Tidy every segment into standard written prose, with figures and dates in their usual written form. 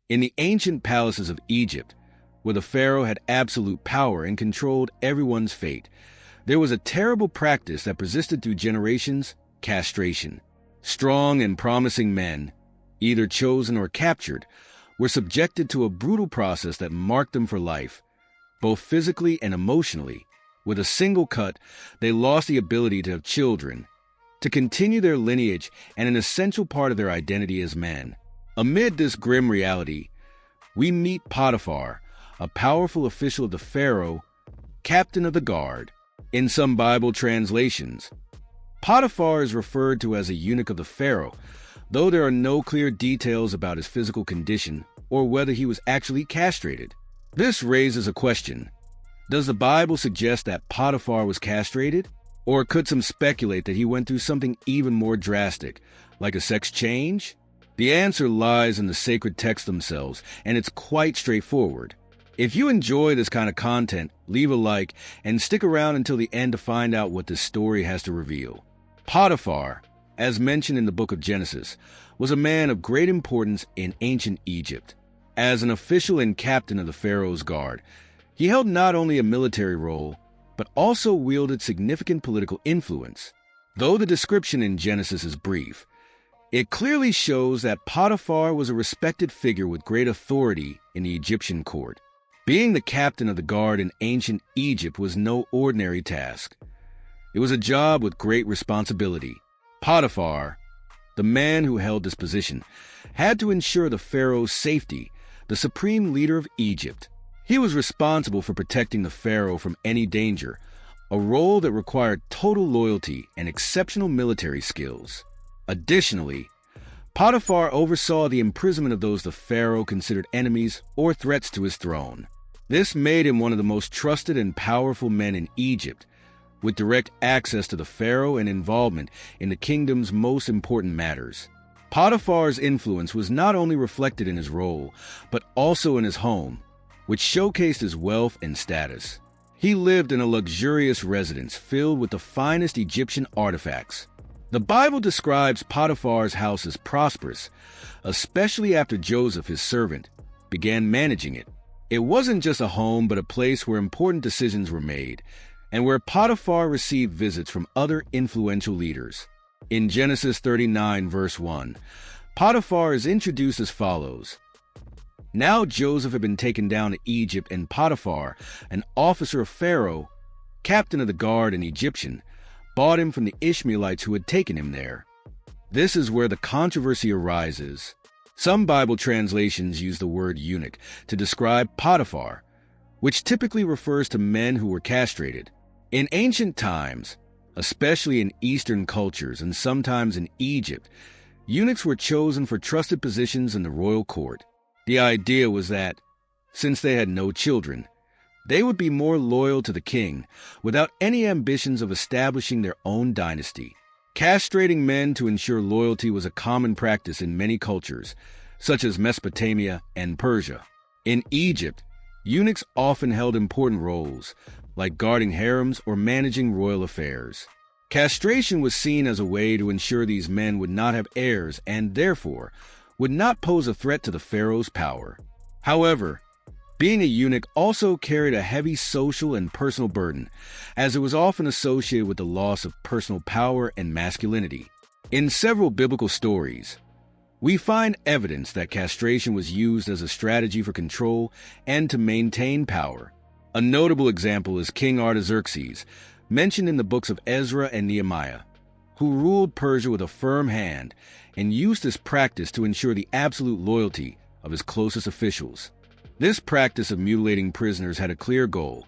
In the ancient palaces of Egypt, where the pharaoh had absolute power and controlled everyone's fate, there was a terrible practice that persisted through generations: castration. Strong and promising men, either chosen or captured, were subjected to a brutal process that marked them for life, both physically and emotionally. With a single cut, they lost the ability to have children, to continue their lineage, and an essential part of their identity as men. Amid this grim reality, we meet Potiphar, a powerful official of the pharaoh, captain of the guard. In some Bible translations, Potiphar is referred to as a eunuch of the pharaoh, though there are no clear details about his physical condition or whether he was actually castrated. This raises a question. Does the Bible suggest that Potiphar was castrated? Or could some speculate that he went through something even more drastic, like a sex change? The answer lies in the sacred texts themselves, and it's quite straightforward. If you enjoy this kind of content, leave a like and stick around until the end to find out what this story has to reveal. Potiphar, as mentioned in the book of Genesis, was a man of great importance in ancient Egypt. As an official and captain of the pharaoh's guard, he held not only a military role, but also wielded significant political influence. Though the description in Genesis is brief, it clearly shows that Potiphar was a respected figure with great authority in the Egyptian court. Being the captain of the guard in ancient Egypt was no ordinary task. It was a job with great responsibility. Potiphar, the man who held this position, had to ensure the pharaoh's safety, the supreme leader of Egypt. He was responsible for protecting the pharaoh from any danger, a role that required total loyalty and exceptional military skills. Additionally, Potiphar oversaw the imprisonment of those the pharaoh considered enemies or threats to his throne. This made him one of the most trusted and powerful men in Egypt, with direct access to the pharaoh and involvement in the kingdom's most important matters. Potiphar's influence was not only reflected in his role, but also in his home, which showcased his wealth and status. He lived in a luxurious residence filled with the finest Egyptian artifacts. The Bible describes Potiphar's house as prosperous, especially after Joseph, his servant, began managing it. It wasn't just a home, but a place where important decisions were made, and where Potiphar received visits from other influential leaders. In Genesis 39, verse 1, Potiphar is introduced as follows. Now Joseph had been taken down to Egypt, and Potiphar, an officer of Pharaoh, captain of the guard and Egyptian, bought him from the Ishmaelites who had taken him there. This is where the controversy arises. Some Bible translations use the word eunuch to describe Potiphar, which typically refers to men who were castrated. In ancient times, especially in Eastern cultures and sometimes in Egypt, eunuchs were chosen for trusted positions in the royal court. The idea was that, since they had no children, they would be more loyal to the king without any ambitions of establishing their own dynasty. Castrating men to ensure loyalty was a common practice in many cultures, such as Mesopotamia and Persia. In Egypt, eunuchs often held important roles, like guarding harems or managing royal affairs. Castration was seen as a way to ensure these men would not have heirs and, therefore, would not pose a threat to the pharaoh's power. However, being a eunuch also carried a heavy social and personal burden, as it was often associated with the loss of personal power and masculinity. In several biblical stories, we find evidence that castration was used as a strategy for control and to maintain power. A notable example is King Artaxerxes, mentioned in the books of Ezra and Nehemiah, who ruled Persia with a firm hand and used this practice to ensure the absolute loyalty of his closest officials. This practice of mutilating prisoners had a clear goal: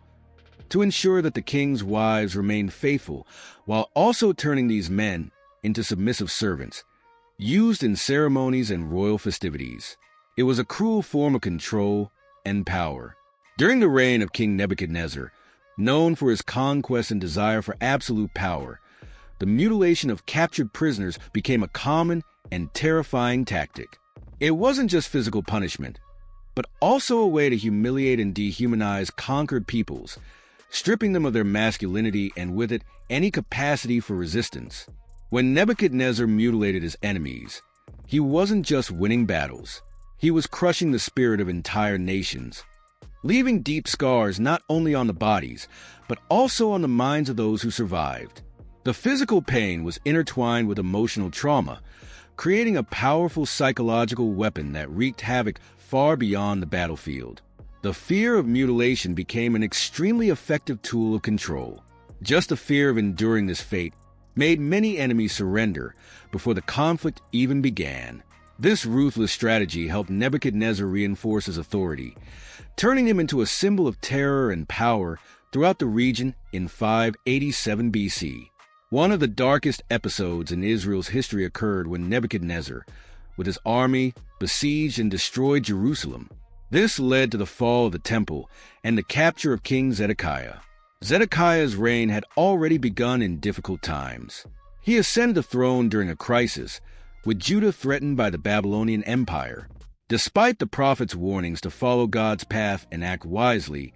to ensure that the king's wives remained faithful, while also turning these men into submissive servants, used in ceremonies and royal festivities. It was a cruel form of control and power. During the reign of King Nebuchadnezzar, known for his conquest and desire for absolute power, the mutilation of captured prisoners became a common and terrifying tactic. It wasn't just physical punishment, but also a way to humiliate and dehumanize conquered peoples, stripping them of their masculinity and with it any capacity for resistance. When Nebuchadnezzar mutilated his enemies, he wasn't just winning battles. he was crushing the spirit of entire nations, leaving deep scars not only on the bodies, but also on the minds of those who survived. The physical pain was intertwined with emotional trauma, creating a powerful psychological weapon that wreaked havoc far beyond the battlefield. The fear of mutilation became an extremely effective tool of control. Just the fear of enduring this fate made many enemies surrender before the conflict even began. This ruthless strategy helped Nebuchadnezzar reinforce his authority, turning him into a symbol of terror and power throughout the region in 587 BC. One of the darkest episodes in Israel's history occurred when Nebuchadnezzar, with his army, besieged and destroyed Jerusalem. This led to the fall of the temple and the capture of King Zedekiah. Zedekiah's reign had already begun in difficult times. He ascended the throne during a crisis, with Judah threatened by the Babylonian Empire. Despite the prophet's warnings to follow God's path and act wisely,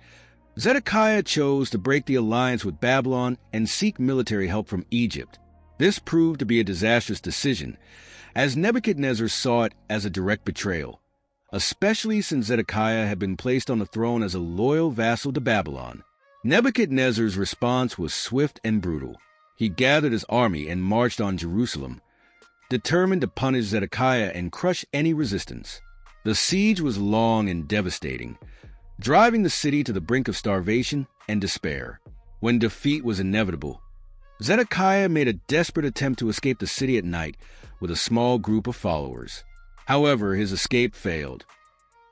Zedekiah chose to break the alliance with Babylon and seek military help from Egypt. This proved to be a disastrous decision, as Nebuchadnezzar saw it as a direct betrayal, especially since Zedekiah had been placed on the throne as a loyal vassal to Babylon. Nebuchadnezzar's response was swift and brutal. He gathered his army and marched on Jerusalem, determined to punish Zedekiah and crush any resistance. The siege was long and devastating, driving the city to the brink of starvation and despair. When defeat was inevitable, Zedekiah made a desperate attempt to escape the city at night with a small group of followers. However, his escape failed.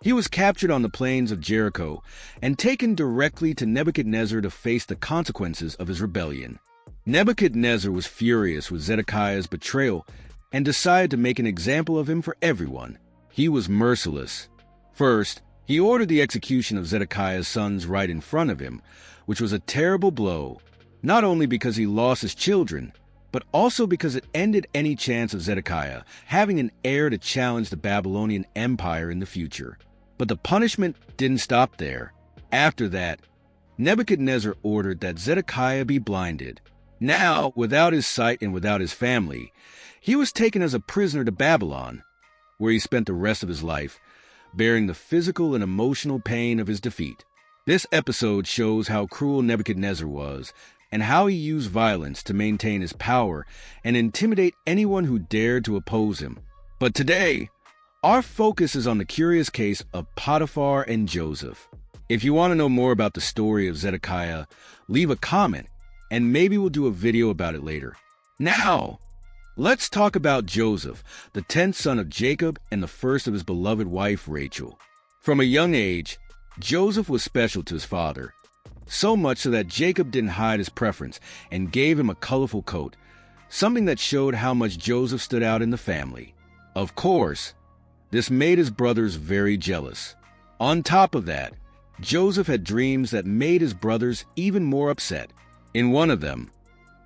He was captured on the plains of Jericho and taken directly to Nebuchadnezzar to face the consequences of his rebellion. Nebuchadnezzar was furious with Zedekiah's betrayal and decided to make an example of him for everyone. He was merciless. First, he ordered the execution of Zedekiah's sons right in front of him, which was a terrible blow, not only because he lost his children, but also because it ended any chance of Zedekiah having an heir to challenge the Babylonian Empire in the future. But the punishment didn't stop there. After that, Nebuchadnezzar ordered that Zedekiah be blinded. Now, without his sight and without his family, he was taken as a prisoner to Babylon, where he spent the rest of his life, bearing the physical and emotional pain of his defeat. This episode shows how cruel Nebuchadnezzar was and how he used violence to maintain his power and intimidate anyone who dared to oppose him. But today, our focus is on the curious case of Potiphar and Joseph. If you want to know more about the story of Zedekiah, leave a comment, and maybe we'll do a video about it later. Now, let's talk about Joseph, the 10th son of Jacob and the first of his beloved wife, Rachel. From a young age, Joseph was special to his father, so much so that Jacob didn't hide his preference and gave him a colorful coat, something that showed how much Joseph stood out in the family. Of course, this made his brothers very jealous. On top of that, Joseph had dreams that made his brothers even more upset. In one of them,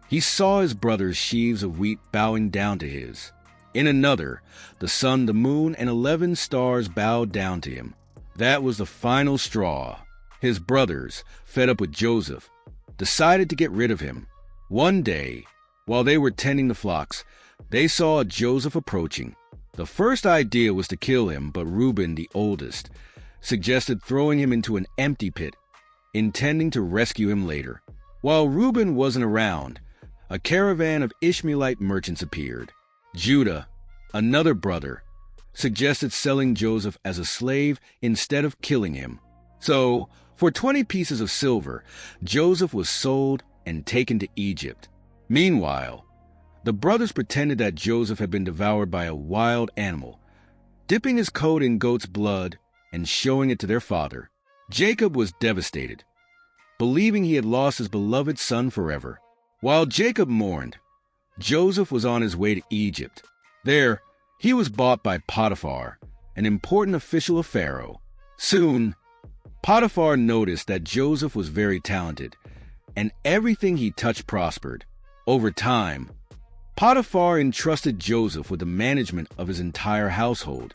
he saw his brother's sheaves of wheat bowing down to his. In another, the sun, the moon, and 11 stars bowed down to him. That was the final straw. His brothers, fed up with Joseph, decided to get rid of him. One day, while they were tending the flocks, they saw Joseph approaching. The first idea was to kill him, but Reuben, the oldest, suggested throwing him into an empty pit, intending to rescue him later. While Reuben wasn't around, a caravan of Ishmaelite merchants appeared. Judah, another brother, suggested selling Joseph as a slave instead of killing him. So, for 20 pieces of silver, Joseph was sold and taken to Egypt. Meanwhile, the brothers pretended that Joseph had been devoured by a wild animal, dipping his coat in goat's blood and showing it to their father. Jacob was devastated, believing he had lost his beloved son forever. While Jacob mourned, Joseph was on his way to Egypt. There, he was bought by Potiphar, an important official of Pharaoh. Soon, Potiphar noticed that Joseph was very talented, and everything he touched prospered. Over time, Potiphar entrusted Joseph with the management of his entire household,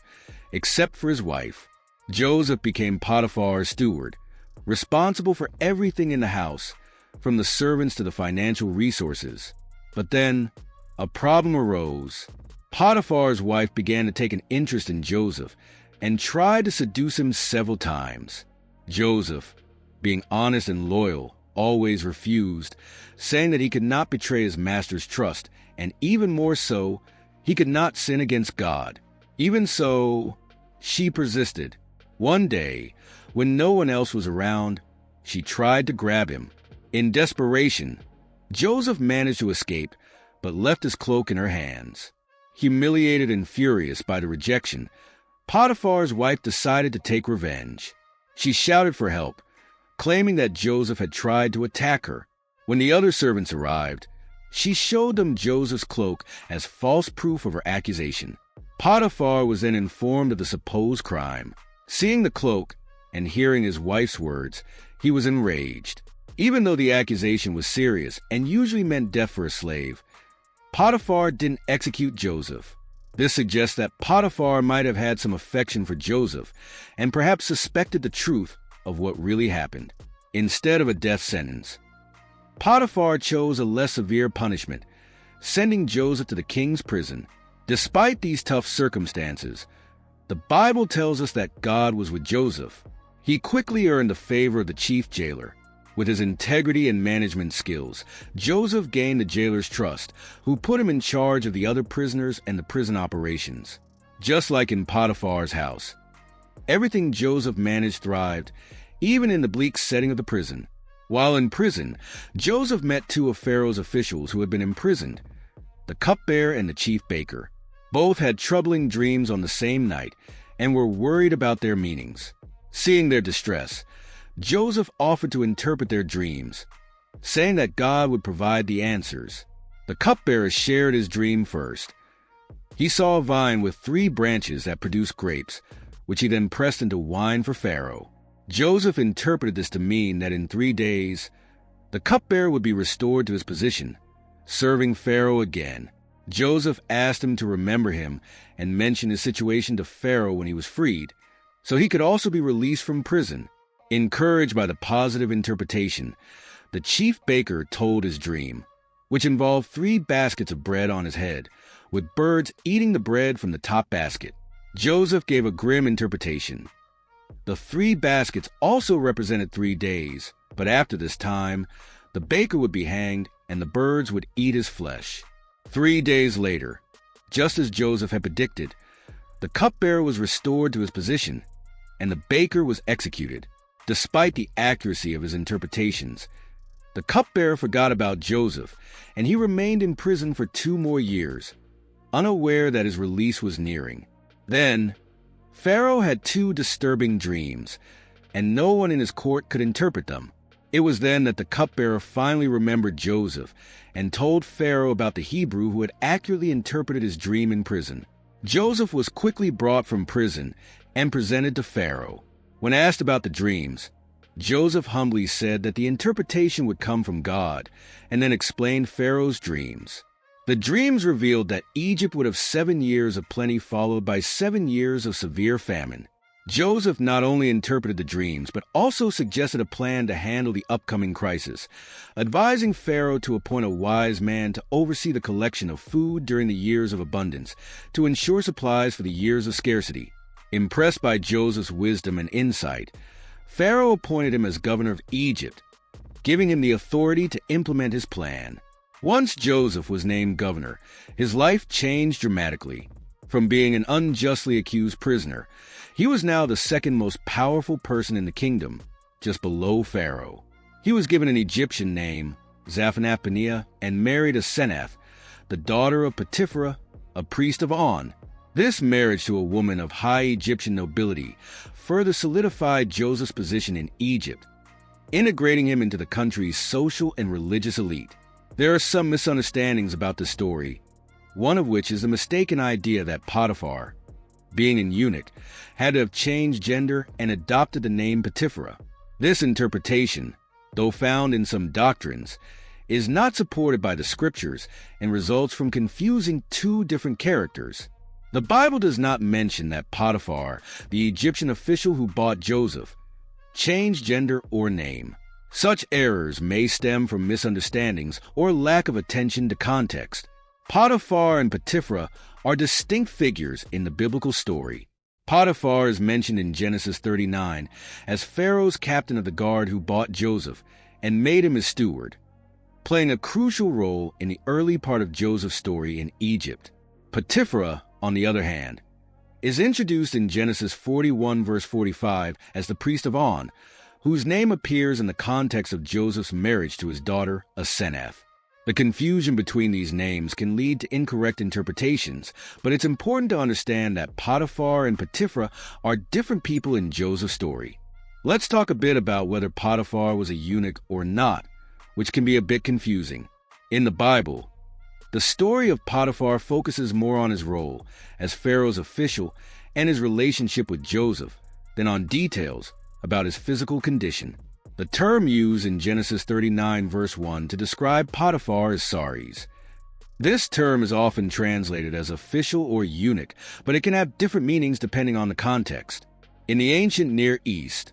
except for his wife. Joseph became Potiphar's steward, responsible for everything in the house, from the servants to the financial resources. But then, a problem arose. Potiphar's wife began to take an interest in Joseph and tried to seduce him several times. Joseph, being honest and loyal, always refused, saying that he could not betray his master's trust, and even more so, he could not sin against God. Even so, she persisted. One day, when no one else was around, she tried to grab him. In desperation, Joseph managed to escape, but left his cloak in her hands. Humiliated and furious by the rejection, Potiphar's wife decided to take revenge. She shouted for help, claiming that Joseph had tried to attack her. When the other servants arrived, she showed them Joseph's cloak as false proof of her accusation. Potiphar was then informed of the supposed crime. Seeing the cloak and hearing his wife's words, he was enraged. Even though the accusation was serious and usually meant death for a slave, Potiphar didn't execute Joseph. This suggests that Potiphar might have had some affection for Joseph and perhaps suspected the truth of what really happened. Instead of a death sentence, Potiphar chose a less severe punishment, sending Joseph to the king's prison. Despite these tough circumstances, the Bible tells us that God was with Joseph. He quickly earned the favor of the chief jailer. With his integrity and management skills, Joseph gained the jailer's trust, who put him in charge of the other prisoners and the prison operations. Just like in Potiphar's house, everything Joseph managed thrived, even in the bleak setting of the prison. While in prison, Joseph met two of Pharaoh's officials who had been imprisoned, the cupbearer and the chief baker. Both had troubling dreams on the same night and were worried about their meanings. Seeing their distress, Joseph offered to interpret their dreams, saying that God would provide the answers. The cupbearer shared his dream first. He saw a vine with 3 branches that produced grapes, which he then pressed into wine for Pharaoh. Joseph interpreted this to mean that in 3 days, the cupbearer would be restored to his position, serving Pharaoh again. Joseph asked him to remember him and mention his situation to Pharaoh when he was freed, so he could also be released from prison. Encouraged by the positive interpretation, the chief baker told his dream, which involved 3 baskets of bread on his head, with birds eating the bread from the top basket. Joseph gave a grim interpretation. The 3 baskets also represented 3 days, but after this time, the baker would be hanged and the birds would eat his flesh. 3 days later, just as Joseph had predicted, the cupbearer was restored to his position, and the baker was executed. Despite the accuracy of his interpretations, the cupbearer forgot about Joseph, and he remained in prison for 2 more years, unaware that his release was nearing. Then, Pharaoh had 2 disturbing dreams, and no one in his court could interpret them. It was then that the cupbearer finally remembered Joseph and told Pharaoh about the Hebrew who had accurately interpreted his dream in prison. Joseph was quickly brought from prison and presented to Pharaoh. When asked about the dreams, Joseph humbly said that the interpretation would come from God, and then explained Pharaoh's dreams. The dreams revealed that Egypt would have 7 years of plenty followed by 7 years of severe famine. Joseph not only interpreted the dreams, but also suggested a plan to handle the upcoming crisis, advising Pharaoh to appoint a wise man to oversee the collection of food during the years of abundance, to ensure supplies for the years of scarcity. Impressed by Joseph's wisdom and insight, Pharaoh appointed him as governor of Egypt, giving him the authority to implement his plan. Once Joseph was named governor, his life changed dramatically. From being an unjustly accused prisoner, he was now the second most powerful person in the kingdom, just below Pharaoh. He was given an Egyptian name, Zaphenath-Paneah, and married a Senath, the daughter of Potiphar, a priest of On. This marriage to a woman of high Egyptian nobility further solidified Joseph's position in Egypt, integrating him into the country's social and religious elite. There are some misunderstandings about the story, one of which is the mistaken idea that Potiphar, being an eunuch, had to have changed gender and adopted the name Potiphar. This interpretation, though found in some doctrines, is not supported by the scriptures and results from confusing 2 different characters. The Bible does not mention that Potiphar, the Egyptian official who bought Joseph, changed gender or name. Such errors may stem from misunderstandings or lack of attention to context. Potiphar and Potiphar are distinct figures in the biblical story. Potiphar is mentioned in Genesis 39 as Pharaoh's captain of the guard who bought Joseph and made him his steward, playing a crucial role in the early part of Joseph's story in Egypt. Potiphar, on the other hand, is introduced in Genesis 41 verse 45 as the priest of On, whose name appears in the context of Joseph's marriage to his daughter, Asenath. The confusion between these names can lead to incorrect interpretations, but it's important to understand that Potiphar and Potiphar are different people in Joseph's story. Let's talk a bit about whether Potiphar was a eunuch or not, which can be a bit confusing. In the Bible, the story of Potiphar focuses more on his role as Pharaoh's official and his relationship with Joseph than on details about his physical condition. The term used in Genesis 39 verse 1 to describe Potiphar is saris. This term is often translated as official or eunuch, but it can have different meanings depending on the context. In the ancient Near East,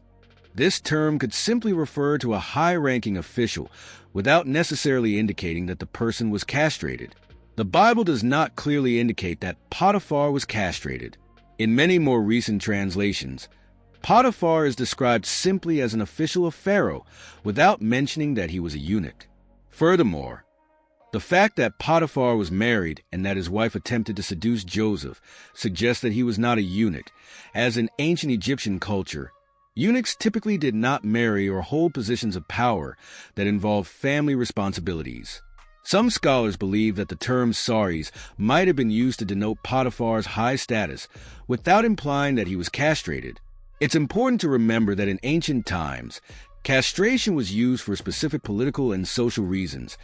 this term could simply refer to a high-ranking official without necessarily indicating that the person was castrated. The Bible does not clearly indicate that Potiphar was castrated. In many more recent translations, Potiphar is described simply as an official of Pharaoh without mentioning that he was a eunuch. Furthermore, the fact that Potiphar was married and that his wife attempted to seduce Joseph suggests that he was not a eunuch, as in ancient Egyptian culture, eunuchs typically did not marry or hold positions of power that involved family responsibilities. Some scholars believe that the term saris might have been used to denote Potiphar's high status without implying that he was castrated. It's important to remember that in ancient times, castration was used for specific political and social reasons,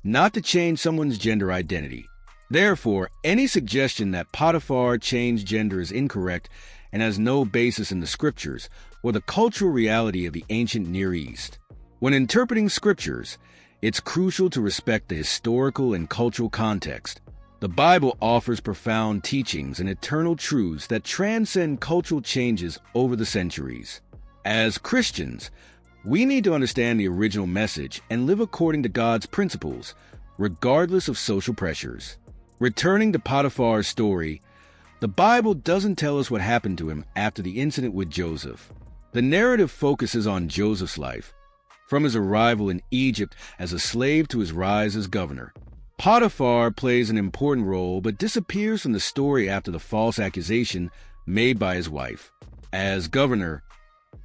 not to change someone's gender identity. Therefore, any suggestion that Potiphar changed gender is incorrect and has no basis in the scriptures or the cultural reality of the ancient Near East. When interpreting scriptures, it's crucial to respect the historical and cultural context. The Bible offers profound teachings and eternal truths that transcend cultural changes over the centuries. As Christians, we need to understand the original message and live according to God's principles, regardless of social pressures. Returning to Potiphar's story, the Bible doesn't tell us what happened to him after the incident with Joseph. The narrative focuses on Joseph's life, from his arrival in Egypt as a slave to his rise as governor. Potiphar plays an important role but disappears from the story after the false accusation made by his wife. As governor,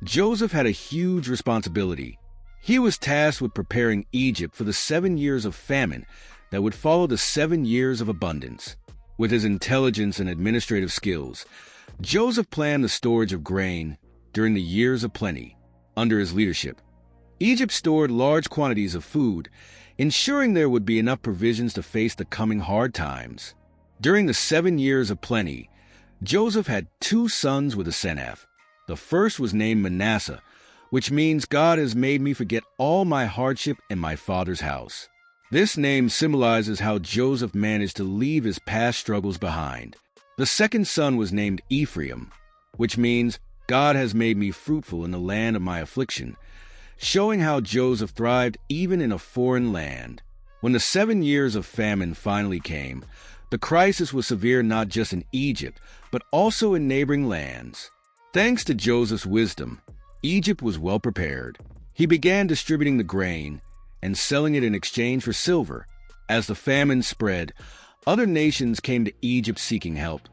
Joseph had a huge responsibility. He was tasked with preparing Egypt for the 7 years of famine that would follow the 7 years of abundance. With his intelligence and administrative skills, Joseph planned the storage of grain during the years of plenty. Under his leadership, Egypt stored large quantities of food, ensuring there would be enough provisions to face the coming hard times. During the 7 years of plenty, Joseph had 2 sons with Asenath. The first was named Manasseh, which means God has made me forget all my hardship in my father's house. This name symbolizes how Joseph managed to leave his past struggles behind. The second son was named Ephraim, which means God has made me fruitful in the land of my affliction, showing how Joseph thrived even in a foreign land. When the 7 years of famine finally came, the crisis was severe not just in Egypt, but also in neighboring lands. Thanks to Joseph's wisdom, Egypt was well prepared. He began distributing the grain and selling it in exchange for silver. As the famine spread, other nations came to Egypt seeking help,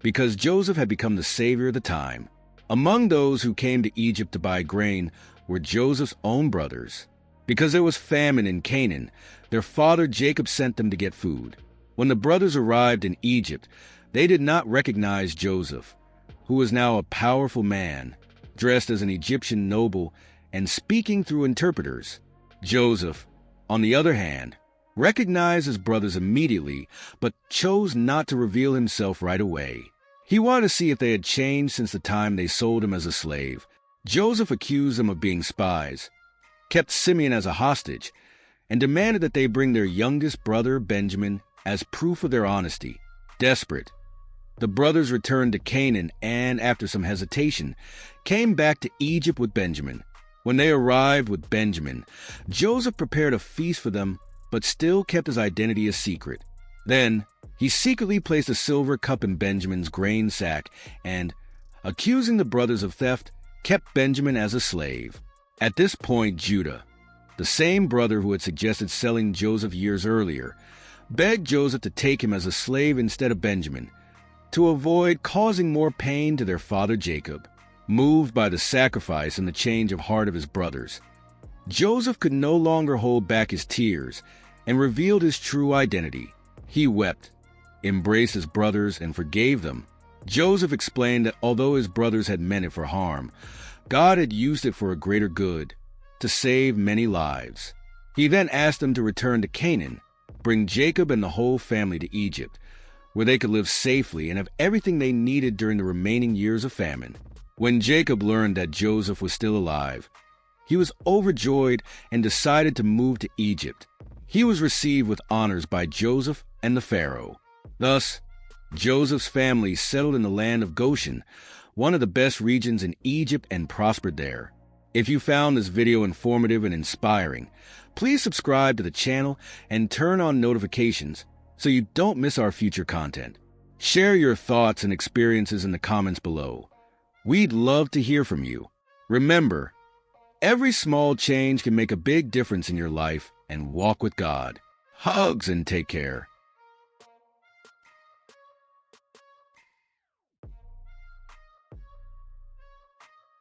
because Joseph had become the savior of the time. Among those who came to Egypt to buy grain were Joseph's own brothers. Because there was famine in Canaan, their father Jacob sent them to get food. When the brothers arrived in Egypt, they did not recognize Joseph, who was now a powerful man, dressed as an Egyptian noble and speaking through interpreters. Joseph, on the other hand, recognized his brothers immediately, but chose not to reveal himself right away. He wanted to see if they had changed since the time they sold him as a slave. Joseph accused them of being spies, kept Simeon as a hostage, and demanded that they bring their youngest brother, Benjamin, as proof of their honesty. Desperate, the brothers returned to Canaan and, after some hesitation, came back to Egypt with Benjamin. When they arrived with Benjamin, Joseph prepared a feast for them, but still kept his identity a secret. Then, he secretly placed a silver cup in Benjamin's grain sack and, accusing the brothers of theft, kept Benjamin as a slave. At this point, Judah, the same brother who had suggested selling Joseph years earlier, begged Joseph to take him as a slave instead of Benjamin, to avoid causing more pain to their father Jacob. Moved by the sacrifice and the change of heart of his brothers, Joseph could no longer hold back his tears and revealed his true identity. He wept, embraced his brothers, and forgave them. Joseph explained that although his brothers had meant it for harm, God had used it for a greater good, to save many lives. He then asked them to return to Canaan, bring Jacob and the whole family to Egypt, where they could live safely and have everything they needed during the remaining years of famine. When Jacob learned that Joseph was still alive, he was overjoyed and decided to move to Egypt. He was received with honors by Joseph and the Pharaoh. Thus, Joseph's family settled in the land of Goshen, one of the best regions in Egypt, and prospered there. If you found this video informative and inspiring, please subscribe to the channel and turn on notifications so you don't miss our future content. Share your thoughts and experiences in the comments below. We'd love to hear from you. Remember, every small change can make a big difference in your life, and walk with God. Hugs and take care.